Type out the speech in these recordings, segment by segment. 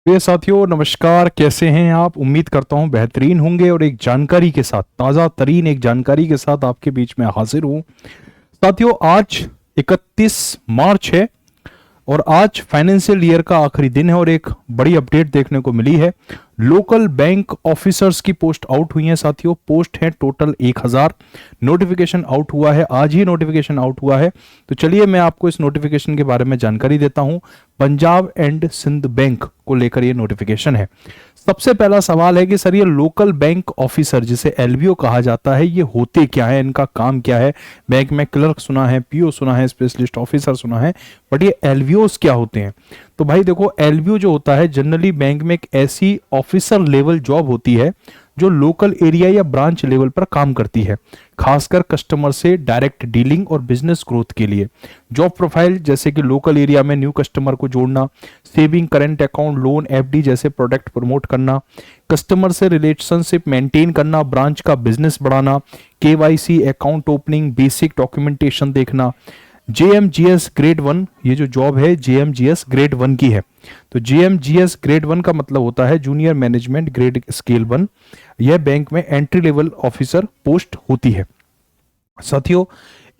प्रिय साथियों, नमस्कार। कैसे हैं आप? उम्मीद करता हूं बेहतरीन होंगे और एक जानकारी के साथ, ताज़ा तरीन एक जानकारी के साथ आपके बीच में हाजिर हूं। साथियों, आज 31 मार्च है और आज फाइनेंशियल ईयर का आखिरी दिन है और एक बड़ी अपडेट देखने को मिली है। लोकल बैंक ऑफिसर्स की पोस्ट आउट हुई है साथियों। पोस्ट है टोटल 1000। नोटिफिकेशन आउट हुआ है, आज ही नोटिफिकेशन आउट हुआ है। तो चलिए मैं आपको इस नोटिफिकेशन के बारे में जानकारी देता हूं। पंजाब एंड सिंध बैंक को लेकर ये नोटिफिकेशन है। सबसे पहला सवाल है कि सर, ये लोकल बैंक ऑफिसर जिसे एलबीओ कहा जाता है, ये होते क्या है, इनका काम क्या है? बैंक में क्लर्क सुना है, पीओ सुना है, स्पेशलिस्ट ऑफिसर सुना है, बट ये एलबीओस क्या होते हैं? तो भाई देखो, एलबीओ जो होता है जनरली बैंक में एक ऐसी ऑफिसर लेवल जॉब होती है जो लोकल एरिया या ब्रांच लेवल पर काम करती है, खासकर कस्टमर से डायरेक्ट डीलिंग और बिजनेस ग्रोथ के लिए। जॉब प्रोफाइल जैसे कि लोकल एरिया में न्यू कस्टमर को जोड़ना, saving, current account, loan, FD जैसे प्रोडक्ट प्रमोट करना, कस्टमर से रिलेशनशिप मेंटेन करना, ब्रांच का बिजनेस बढ़ाना, KYC, account opening, basic documentation देखना। जेएमजीएस ग्रेड 1, ये जो जॉब है जेएमजीएस ग्रेड 1 की है। तो जेएमजीएस ग्रेड 1 का मतलब होता है जूनियर मैनेजमेंट ग्रेड स्केल 1। यह बैंक में एंट्री लेवल ऑफिसर पोस्ट होती है। साथियों,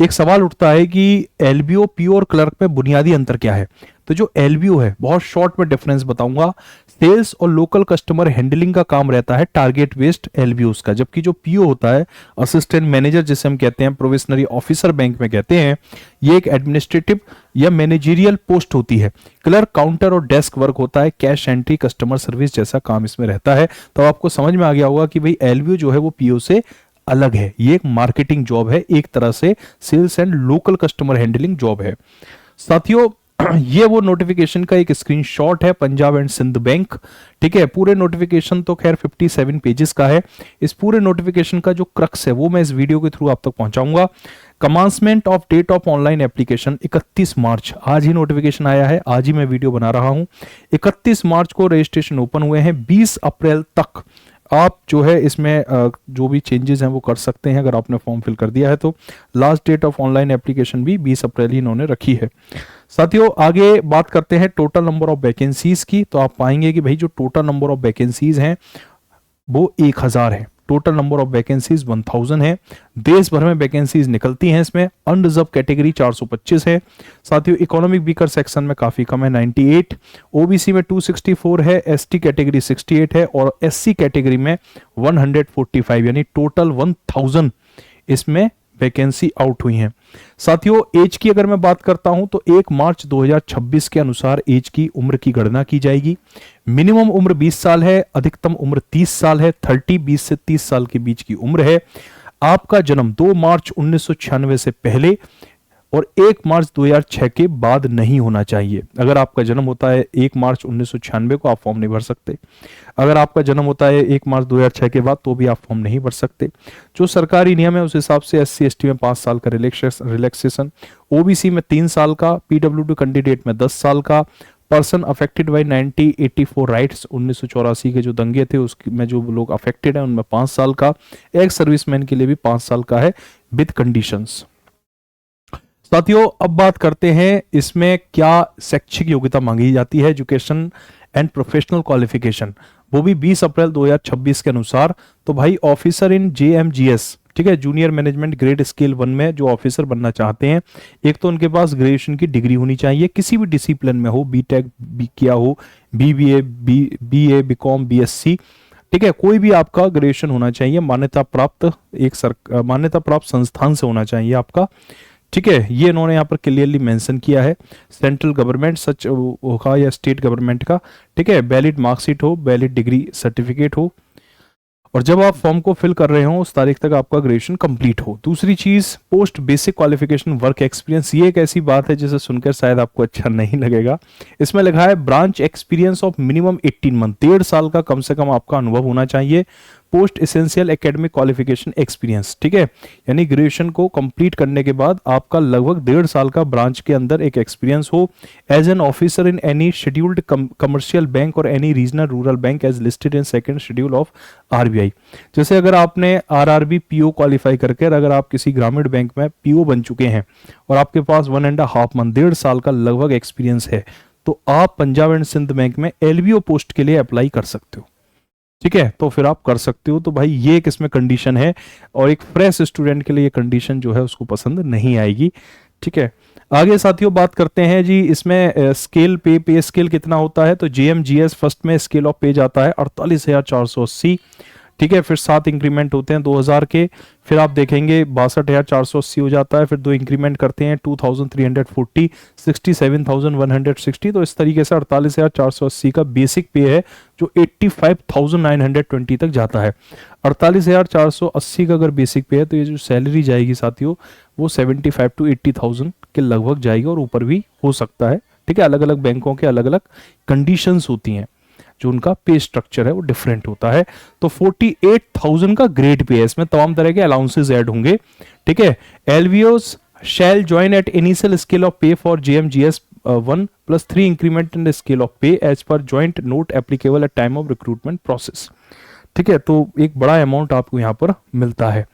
एक सवाल उठता है कि एलबीओ, पीओ और क्लर्क में बुनियादी अंतर क्या है? तो जो एलबीओ है, बहुत शॉर्ट में डिफरेंस बताऊंगा। सेल्स और लोकल कस्टमर हैंडलिंग का काम रहता है टारगेट बेस्ड एलबीओस का, जबकि जो पीओ होता है, असिस्टेंट मैनेजर जिसे हम कहते हैं, प्रोविजनरी ऑफिसर बैंक में कहते हैं, ये एक एडमिनिस्ट्रेटिव या मैनेजरियल पोस्ट होती है। क्लर्क काउंटर और डेस्क वर्क होता है, कैश एंट्री, कस्टमर सर्विस जैसा काम इसमें रहता है। तो आपको समझ में आ गया होगा कि भाई एलबीओ जो है वो पीओ से अलग है। ये एक मार्केटिंग जॉब है, एक तरह से sales and local customer handling job है। साथियों, ये वो नोटिफिकेशन का एक स्क्रीनशॉट है, पंजाब एंड सिंध बैंक। ठीक है, पूरे नोटिफिकेशन तो खैर 57 पेजेस का है। इस पूरे नोटिफिकेशन का जो क्रक्स है वो मैं इस वीडियो के थ्रू आप तक पहुंचाऊंगा। Commencement of date of online application 31 March, आज ही नोटिफिकेशन आया है, आज ही मैं वीडियो बना रहा हूं। 31 मार्च को रजिस्ट्रेशन ओपन हुए हैं। 20 अप्रैल तक आप जो है इसमें जो भी चेंजेस हैं वो कर सकते हैं, अगर आपने फॉर्म फिल कर दिया है तो। Last date of online application भी 20 अप्रैल ही इन्होंने रखी है। साथियों, आगे बात करते हैं टोटल नंबर ऑफ वैकेंसीज की। तो आप पाएंगे कि भाई जो टोटल नंबर ऑफ वैकेंसीज हैं वो 1000 है। टोटल नंबर ऑफ वैकेंसीज 1000 है। देश भर में वैकेंसीज निकलती हैं इसमें। अनरिजर्व कैटेगरी 425 है। साथियों, इकोनॉमिक वीकर सेक्शन में काफी कम है, 98। ओबीसी में 264 है, एसटी कैटेगरी 68 है और एससी कैटेगरी में 145, यानी टोटल 1000 इसमें वैकेंसी आउट हुई हैं। साथियों, एज की अगर मैं बात करता हूं तो 1 मार्च 2026 के अनुसार एज की उम्र की गणना की जाएगी। मिनिमम उम्र 20 साल है, अधिकतम उम्र 30 साल है। 20 से 30 साल के बीच की उम्र है। आपका जन्म 2 मार्च 1996 से पहले और 1 मार्च 2006 के बाद नहीं होना चाहिए। अगर आपका जन्म होता है 1 मार्च 1996 को, आप फॉर्म नहीं भर सकते। अगर आपका जन्म होता है 1 मार्च 2006 के बाद, तो भी आप फॉर्म नहीं भर सकते। जो सरकारी नियम है उस हिसाब से एससी एसटी में 5 साल का रिलैक्सेशन, ओबीसी में 3 साल का, पीडब्ल्यूडी कैंडिडेट में 10 साल का, पर्सन अफेक्टेड बाई 1984 राइट्स, 1984 के जो दंगे थे उसमें जो लोग अफेक्टेड हैं उनमें 5 साल का, एक्स सर्विसमैन के लिए भी 5 साल का है विद कंडीशंस। साथियों, अब बात करते हैं इसमें क्या शैक्षिक योग्यता मांगी जाती है, एजुकेशन एंड प्रोफेशनल क्वालिफिकेशन, वो भी 20 अप्रैल 2026 के अनुसार। तो भाई ऑफिसर इन जेएमजीएस, ठीक है, जूनियर मैनेजमेंट ग्रेड स्केल 1 में जो ऑफिसर बनना चाहते हैं, एक तो उनके पास ग्रेजुएशन की डिग्री होनी चाहिए, किसी भी डिसिप्लिन में हो, बीटेक किया हो, बीबीए, बीए, बीकॉम, बीएससी, ठीक है, कोई भी आपका ग्रेजुएशन होना चाहिए, मान्यता प्राप्त मान्यता प्राप्त संस्थान से होना चाहिए आपका। ठीक है, ये इन्होंने यहाँ पर क्लियरली मेंशन किया है। सेंट्रल गवर्नमेंट सच होगा या स्टेट गवर्नमेंट का, ठीक है, वैलिड मार्कशीट हो, वैलिड डिग्री सर्टिफिकेट हो, और जब आप फॉर्म को फिल कर रहे हो उस तारीख तक आपका ग्रेजुएशन कंप्लीट हो। दूसरी चीज, post basic qualification work experience. ये एक ऐसी बात है जिसे सुनकर शायद आपको अच्छा नहीं लगेगा। इसमें लिखा है branch experience of minimum 18 month, 1.5 साल का कम से कम आपका अनुभव होना चाहिए। Post essential academic qualification experience, ठीक है, यानी ग्रेजुएशन को कंप्लीट करने के बाद आपका लगभग 1.5 साल का ब्रांच के अंदर एक एक्सपीरियंस हो। As an officer in any scheduled commercial bank और any regional rural bank as listed in second schedule of RBI. जैसे अगर आपने आरआरबी पीओ क्वालिफाई करके अगर आप किसी ग्रामीण बैंक में पीओ बन चुके हैं और आपके पास 1.5 मंथ, 1.5 साल का लगभग एक्सपीरियंस है, तो आप पंजाब एंड सिंध बैंक में एलबीओ पोस्ट के लिए अप्लाई कर सकते हो। ठीक है, तो फिर आप कर सकते हो। तो भाई ये एक इसमें कंडीशन है, और एक फ्रेश स्टूडेंट के लिए ये कंडीशन जो है उसको पसंद नहीं आएगी। ठीक है, आगे साथियों बात करते हैं जी, इसमें स्केल पे स्केल कितना होता है। तो जेएमजीएस फर्स्ट में स्केल ऑफ पे जाता है 48,480। ठीक है, फिर 7 इंक्रीमेंट होते हैं 2000 के, फिर आप देखेंगे 62,480 हो जाता है, फिर 2 इंक्रीमेंट करते हैं 2340, 67,160। तो इस तरीके से 48,480 का बेसिक पे है जो 85,920 तक जाता है। 48,480 का अगर बेसिक पे है तो ये जो सैलरी जाएगी साथियों वो 75 to 80,000 के लगभग जाएगी, और ऊपर भी हो सकता है। ठीक है, अलग अलग बैंकों के अलग अलग कंडीशंस होती हैं, जो उनका पे स्ट्रक्चर है वो डिफरेंट होता है। तो 48,000 का ग्रेड पे है, इसमें तमाम तरह के अलाउंसेस ऐड होंगे। ठीक है, LVOs shall join at initial scale of pay for JMGS 1 + 3 increment in the scale of pay as per joint note applicable at time of recruitment process. ठीक है, तो एक बड़ा अमाउंट आपको यहाँ पर मिलता है।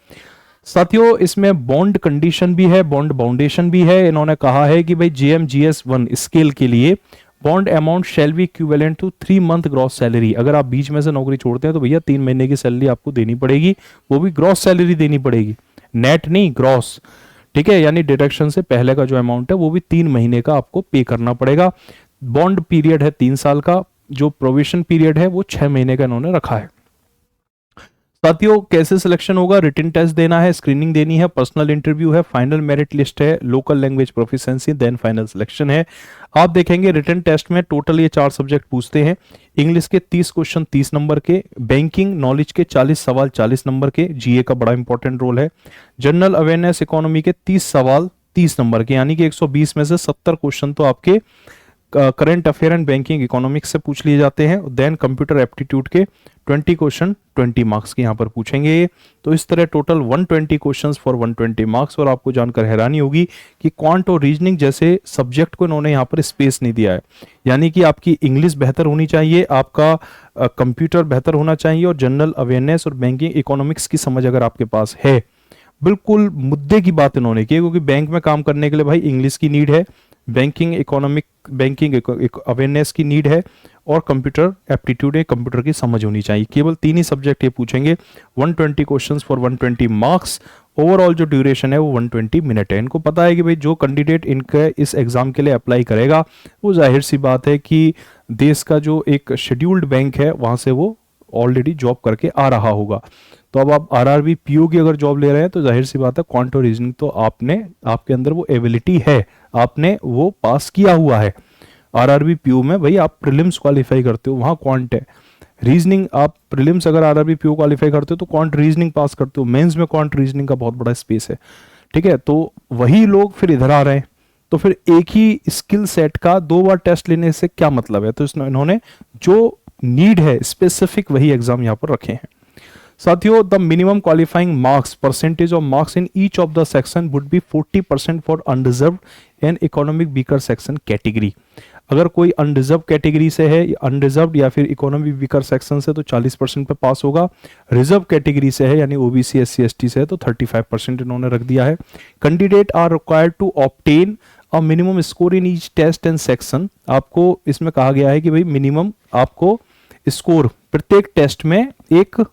साथियों इसमें बॉन्ड कंडीशन भी है, बॉन्ड बाउंडेशन भी है। इन्होंने कहा है कि भाई जेएमजीएस 1 स्केल के लिए bond amount shall be equivalent to 3 month gross salary. अगर आप बीच में से नौकरी छोड़ते हैं तो भैया 3 महीने की सैलरी आपको देनी पड़ेगी, वो भी ग्रॉस सैलरी देनी पड़ेगी, नेट नहीं, ग्रॉस। ठीक है, यानी डिडक्शन से पहले का जो अमाउंट है वो भी 3 महीने का आपको पे करना पड़ेगा। बॉन्ड पीरियड है 3 साल का, जो प्रोविजन पीरियड है वो 6 महीने का इन्होंने रखा है। साथियों कैसे सिलेक्शन होगा, रिटन टेस्ट देना है, स्क्रीनिंग देनी है, पर्सनल इंटरव्यू है, फाइनल मेरिट लिस्ट है, local language proficiency, then final selection है। आप देखेंगे रिटन टेस्ट में टोटल ये 4 सब्जेक्ट पूछते हैं। इंग्लिश के 30 क्वेश्चन 30 नंबर के, बैंकिंग नॉलेज के 40 सवाल 40 नंबर के, जीए का बड़ा इंपॉर्टेंट रोल है, जनरल अवेयरनेस इकोनॉमी के 30 सवाल 30 नंबर के, यानी कि 120 में से 70 क्वेश्चन तो आपके current affair and banking economics से पूछ लिए जाते हैं। देन कंप्यूटर एप्टीट्यूड के 20 क्वेश्चन 20 मार्क्स के यहाँ पर पूछेंगे। तो इस तरह टोटल 120 क्वेश्चंस फॉर 120 मार्क्स। और आपको जानकर हैरानी होगी कि क्वांट और रीजनिंग जैसे सब्जेक्ट को इन्होंने यहाँ पर स्पेस नहीं दिया है, यानी कि आपकी इंग्लिश बेहतर होनी चाहिए, आपका कंप्यूटर बेहतर होना चाहिए, और जनरल अवेयरनेस और बैंकिंग इकोनॉमिक्स की समझ अगर आपके पास है। बिल्कुल मुद्दे की बात इन्होंने की, क्योंकि बैंक में काम करने के लिए भाई इंग्लिश की नीड है, बैंकिंग अवेयरनेस की नीड है, और कंप्यूटर एप्टीट्यूड है, कंप्यूटर की समझ होनी चाहिए। केवल 3 ही सब्जेक्ट ये पूछेंगे। 120 क्वेश्चंस फॉर 120 मार्क्स। ओवरऑल जो ड्यूरेशन है वो 120 मिनट है। इनको पता है कि भाई जो कैंडिडेट इनके इस एग्जाम के लिए अप्लाई करेगा वो जाहिर सी बात है कि देश का जो एक शेड्यूल्ड बैंक है वहां से वो ऑलरेडी जॉब करके आ रहा होगा। तो अब आप आरआरबी पीओ की अगर जॉब ले रहे हैं तो जाहिर सी बात है क्वांट और रीजनिंग तो आपके अंदर वो एबिलिटी है, आपने वो पास किया हुआ है। आरआरबी पीओ में भाई आप प्रीलिम्स क्वालिफाई करते हो, वहां क्वांट है। रीजनिंग आप प्रीलिम्स अगर आरआरबी पीओ क्वालिफाई करते हो तो क्वांट रीजनिंग पास करते हो, मेंस में क्वांट रीजनिंग का बहुत बड़ा स्पेस है। ठीक है, तो वही लोग फिर इधर आ रहे हैं, तो फिर एक ही स्किल सेट का 2 बार टेस्ट लेने से क्या मतलब है। तो इन्होंने जो नीड है स्पेसिफिक वही एग्जाम यहाँ पर रखे हैं। साथियों the minimum qualifying marks percentage of marks in each of the section would be 40% for unreserved and economic weaker section category. अगर कोई अनरिजर्व कैटेगरी से है, अनरिजर्व्ड या फिर इकोनॉमिक वीकर सेक्शन से तो 40% पे पास होगा। रिजर्व कैटेगरी से है यानी ओबीसी एससी एसटी से है तो 35% इन्होंने रख दिया है। Candidate are required to obtain a minimum score in each test and section. आपको इसमें कहा गया है कि भाई मिनिमम आपको स्कोर प्रत्येक टेस्ट में एक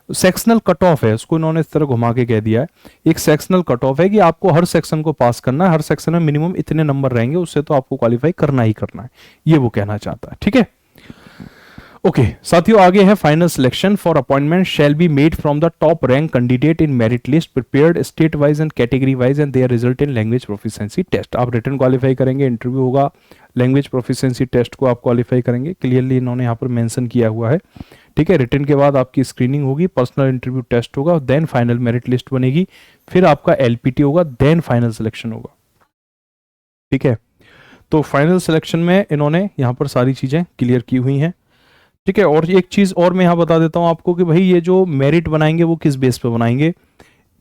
सेक्शनल कट ऑफ है, उसको इन्होंने इस तरह घुमा के कह दिया है। एक सेक्शनल कट ऑफ है कि आपको हर सेक्शन को पास करना है, हर सेक्शन में मिनिमम इतने नंबर रहेंगे, उससे तो आपको क्वालिफाई करना ही करना है, ये वो कहना चाहता है। ठीक है, ओके साथियों आगे है final selection for appointment shall be made from the top rank candidate in merit list prepared state wise and category wise and their result in language proficiency test. आप रिटन क्वालिफाई करेंगे, interview होगा, language proficiency test को आप qualify करेंगे, clearly इन्होंने यहाँ पर mention किया हुआ है। ठीक है, रिटन के बाद आपकी स्क्रीनिंग होगी, पर्सनल इंटरव्यू टेस्ट होगा, देन फाइनल मेरिट लिस्ट बनेगी, फिर आपका एलपीटी होगा, देन फाइनल सिलेक्शन होगा। ठीक है, तो फाइनल सिलेक्शन में इन्होंने यहाँ पर सारी चीजें क्लियर की हुई हैं। ठीक है, और एक चीज और मैं यहाँ बता देता हूँ आपको कि भाई ये जो मेरिट बनाएंगे वो किस बेस पे बनाएंगे।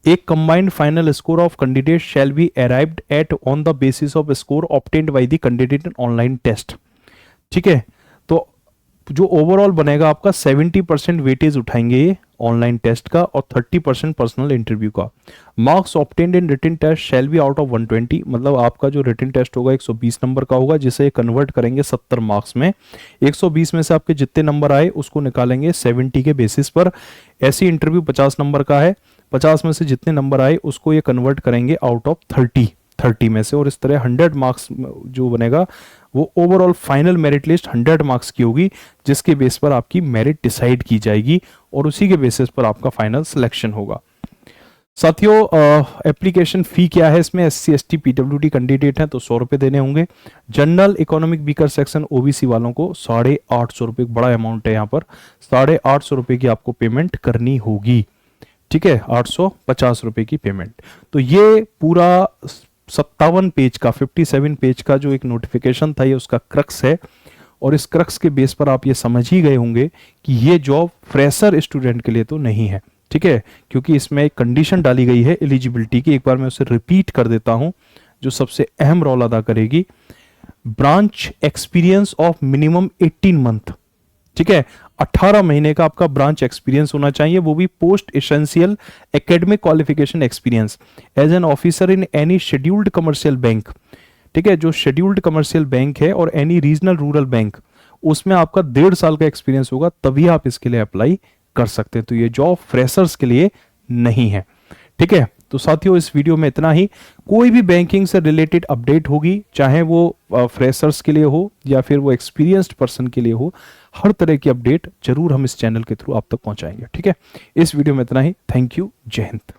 एक combined final score of candidate shall be arrived at on the basis of score obtained by the candidate in online test. ठीक है, तो जो ओवरऑल बनेगा आपका 70% वेटेज उठाएंगे ऑनलाइन टेस्ट का और 30% पर्सनल इंटरव्यू का। Marks obtained in written test shall be out of 120, मतलब आपका जो रिटन टेस्ट होगा 120 नंबर का होगा, जिसे कन्वर्ट करेंगे 70 मार्क्स में। 120 में से आपके जितने नंबर आए उसको निकालेंगे 70 के बेसिस पर। ऐसी इंटरव्यू 50 नंबर का है, 50 में से जितने नंबर आए उसको ये कन्वर्ट करेंगे आउट ऑफ 30 में से, और इस तरह 100 मार्क्स जो बनेगा वो overall final merit list 100 marks की होगी, जिसके बेस पर आपकी मेरिट डिसाइड की जाएगी और उसी के बेसिस पर आपका फाइनल सिलेक्शन होगा। साथियों एप्लीकेशन फी क्या है इसमें? SC ST PWD कैंडिडेट हैं तो 100 रुपये देने होंगे। General economic weaker section OBC वालों को 850 रुपये, बड़ा अमाउंट है यहाँ पर, 850 रुपये की आपको पेमेंट करनी होगी, ठीक है, 850 रुपये की पेमेंट। तो ये पूरा 57 पेज का 57 पेज का जो एक नोटिफिकेशन था ये उसका क्रक्स है, और इस क्रक्स के बेस पर आप ये समझ ही गए होंगे कि ये जॉब फ्रेशर स्टूडेंट के लिए तो नहीं है, ठीक है, क्योंकि इसमें एक कंडीशन डाली गई है एलिजिबिलिटी की। एक बार मैं उसे रिपीट कर देता हूं जो सबसे अहम रोल अदा करेगी। Branch experience of minimum 18 month, ठीक है, 18 महीने का आपका ब्रांच एक्सपीरियंस होना चाहिए, वो भी post essential academic qualification experience as an officer in any scheduled commercial bank, ठीक है, जो शेड्यूल्ड कमर्शियल बैंक है और एनी रीजनल रूरल बैंक, उसमें आपका 1.5 साल का एक्सपीरियंस होगा, तभी आप इसके लिए अप्लाई कर सकते हैं। तो ये जॉब फ्रेशर्स के लिए नहीं है, ठीक है। तो साथियों इस वीडियो में इतना ही। कोई भी बैंकिंग से रिलेटेड अपडेट होगी, चाहे वो फ्रेशर्स के लिए हो या फिर वो एक्सपीरियंस्ड पर्सन के लिए हो, हर तरह की अपडेट जरूर हम इस चैनल के थ्रू आप तक पहुंचाएंगे, ठीक है। इस वीडियो में इतना ही। थैंक यू, जय हिंद।